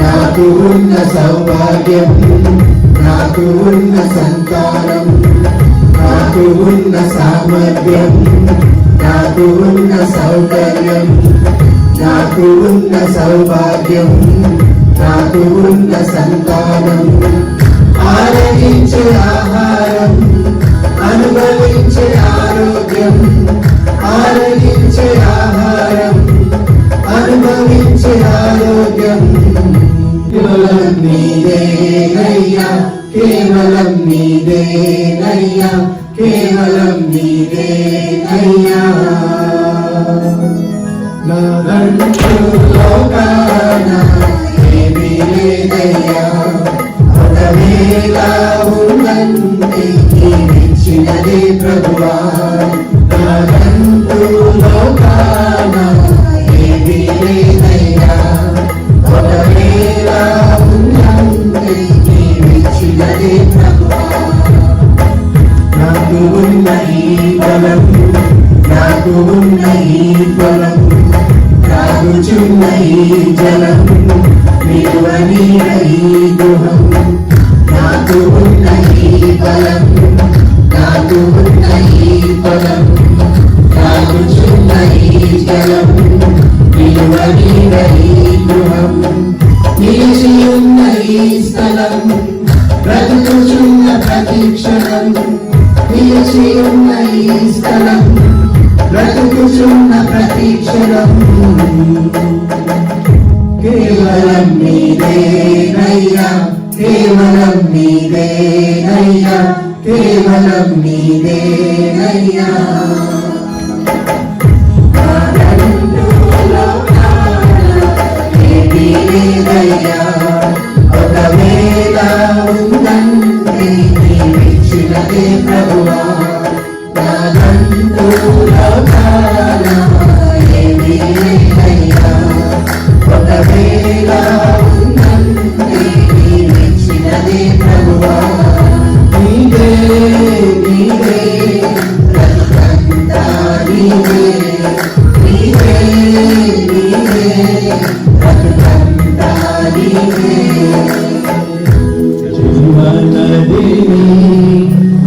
నాకు ఉన్న సౌభాగ్యం, నాకు ఉన్న సంతానం, నాకు ఉన్న సామర్థ్యం, నాకు ఉన్న సౌకర్యం, నాకు ఉన్న సౌభాగ్యం, నాకు ఉన్న సంతానం, ఆరగించే ఆహారం, అనుభవించే ఆరోగ్యం, ఆరగించే ఆహారం, అనుభవించే ఆరోగ్యం, కేవలం నీదేనయ్యా, కేవలం నీదేనయ్యా, కేవలం నీదేనయ్యా. నాదంటూ లోకాన ఏమీ లేదయ్యా, ఒకవేళ ఉందంటే నీవిచ్చినదే ప్రభువా. నాదంటూ లోకాన ఏమీ లేదయ్యా, ఒకవేళ ఉందంటే నీవిచ్చినదే ప్రభువా. నాకు ఉన్న ఈ బలం, నాకు ఉన్న ఈ బలం, తాగుచున్న ఈ జలం, నిలువని ఈ గృహం, నాకు ఉన్న ఈ బలం, నాకు ఉన్న ఈ బలం, తాగుచున్న ఈ జలం, నిలువని ఈ గృహం, నిలిచి ఉన్న ఈ స్థలం, బ్రతుకుచున్న ప్రతి క్షణం, నిలిచి ఉన్న ఈ స్థలం, బ్రతుకుచున్న ప్రతి క్షణం, కేవలం నీదేనయ్యా, కేవలం నీదేనయ్యా, కేవలం నీదేనయ్యా. ఏమీ లేదయ్యా, ఒకవేళ ఉందంటే నీవిచ్చినదే ప్రభువా. నాదంటూ లోకాన ఏమీ లేదయ్యా, ఒకవేళ ఉందంటే నీవిచ్చినదే ప్రభువా. నీదే నీదే బ్రతుకంతా నీదే, నీదే నీదే బ్రతుకంతా నీదే. జీవనదిని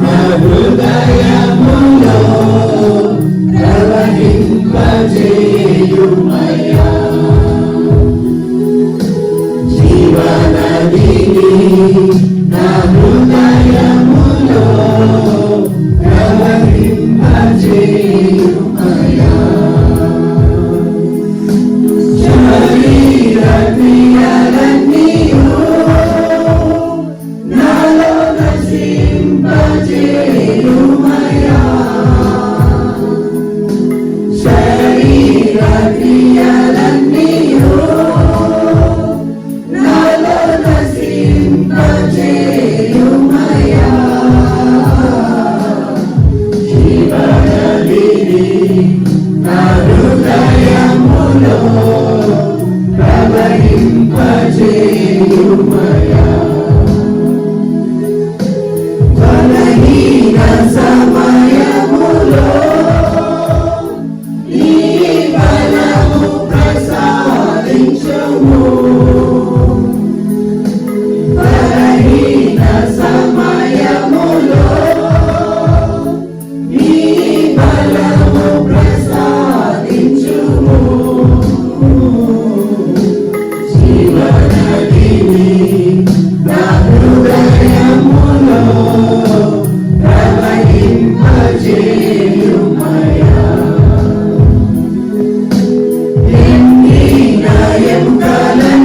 నా హృదయములో ప్రవహింపజేయుమయ్యా, జీవనదిని నా హృదయములో ప్రవహింపజేయుమయ్యా. శరీర క్రియలన్నీయు నాలో నశింపజేయుమయ్యా, శరీర క్రియలన్నీయు నాలో నశింపజేయుమయ్యా. జీవనదిని నా హృదయములో ప్రవహింపజేయుమయ్యా. బలహీన సమయములో నీ బలము ప్రసాదించుము, బలహీన సమయములో నీ బలము ప్రసాదించుము. జీవనదిని నా హృదయములో ప్రవహింపజేయుమయ్యా. ఎన్ని నయములను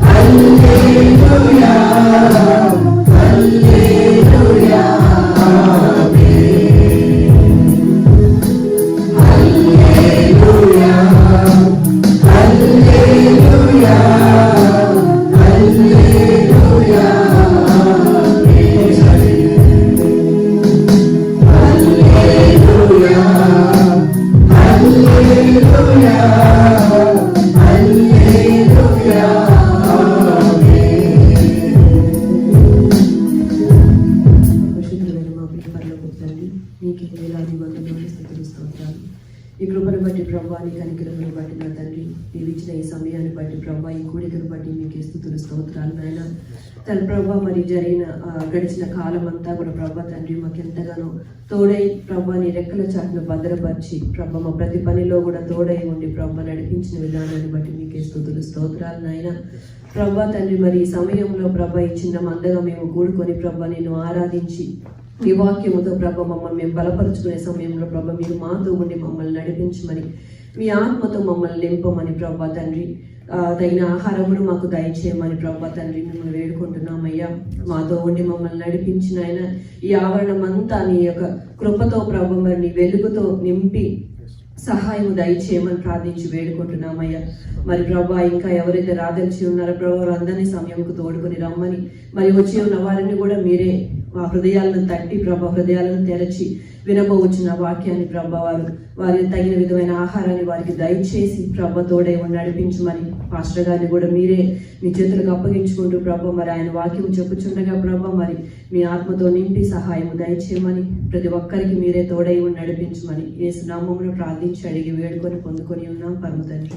హల్లెలూయా హల్లెలూయా హల్లెలూయా హల్లెలూయా హల్లెలూయా హల్లెలూయా హల్లెలూయా హల్లెలూయా పరిశుద్ధమైన మా ప్రియ పరలోకపు తండ్రి, నీకు వేలాది వందనాలు స్తుతిస్తున్నాను. ఈ కృపను బట్టి ప్రభా, నీ కనికరమును బట్టి నా తండ్రి, నీవు ఇచ్చిన ఈ సమయాన్ని బట్టి ప్రభా, ఈ కూడికను బట్టి మీకు స్తుతులు స్తోత్రాలు నాయన. తన ప్రభా మరి జరిగిన గడిచిన కాలం అంతా కూడా ప్రభా తండ్రి మాకు ఎంతగానో తోడై ప్రభా నీ రెక్కల చాటును భద్రపరిచి ప్రభా మా ప్రతి పనిలో కూడా తోడై ఉండి ప్రభా నడిపించిన విధానాన్ని బట్టి మీకే స్తుతులు స్తోత్రాలు నాయన. ప్రభా తండ్రి మరి ఈ సమయంలో ప్రభా ఈ చిన్న మందగా మేము కూడుకొని ప్రభా నేను ఆరాధించి ఈ వాక్యముతో ప్రభా మమ్మల్ని మేము బలపరుచుకునే సమయంలో ప్రభా మీరు మాతో ఉండి మమ్మల్ని నడిపించమని, మీ ఆత్మతో మమ్మల్ని నింపమని ప్రభా తండ్రి తగిన ఆహారమును మాకు దయచేయమని ప్రభా తండ్రి మిమ్మల్ని వేడుకుంటున్నామయ్యా. మాతో ఉండి మమ్మల్ని నడిపించిన ఆయన ఈ ఆవరణం అంతా నీ యొక్క కృపతో ప్రభా మరి నీ వెలుగుతో నింపి సహాయం దయచేయమని ప్రార్థించి వేడుకుంటున్నామయ్యా. మరి ప్రభా ఇంకా ఎవరైతే రాదలిచి ఉన్నారో ప్రభా అందరినీ సమయంకు తోడుకొని రమ్మని, మరి వచ్చి ఉన్న వారిని కూడా మీరే మా హృదయాలను తట్టి ప్రభా హృదయాలను తెరచి వినబోవచ్చిన వాక్యాన్ని ప్రభా వారికి తగిన విధమైన ఆహారాన్ని వారికి దయచేసి ప్రభా తోడై నడిపించమని, పాస్టర్ గారిని కూడా మీరే మీ చేతులకు అప్పగించుకుంటూ ప్రభా మరి ఆయన వాక్యం చెప్పుచుండగా ప్రభా మరి మీ ఆత్మతో నింపి సహాయం దయచేయమని, ప్రతి ఒక్కరికి మీరే తోడై నడిపించమని యేసు నామమున ప్రార్థించి అడిగి వేడుకొని పొందుకొని ఉన్నాం పరమ తండ్రి.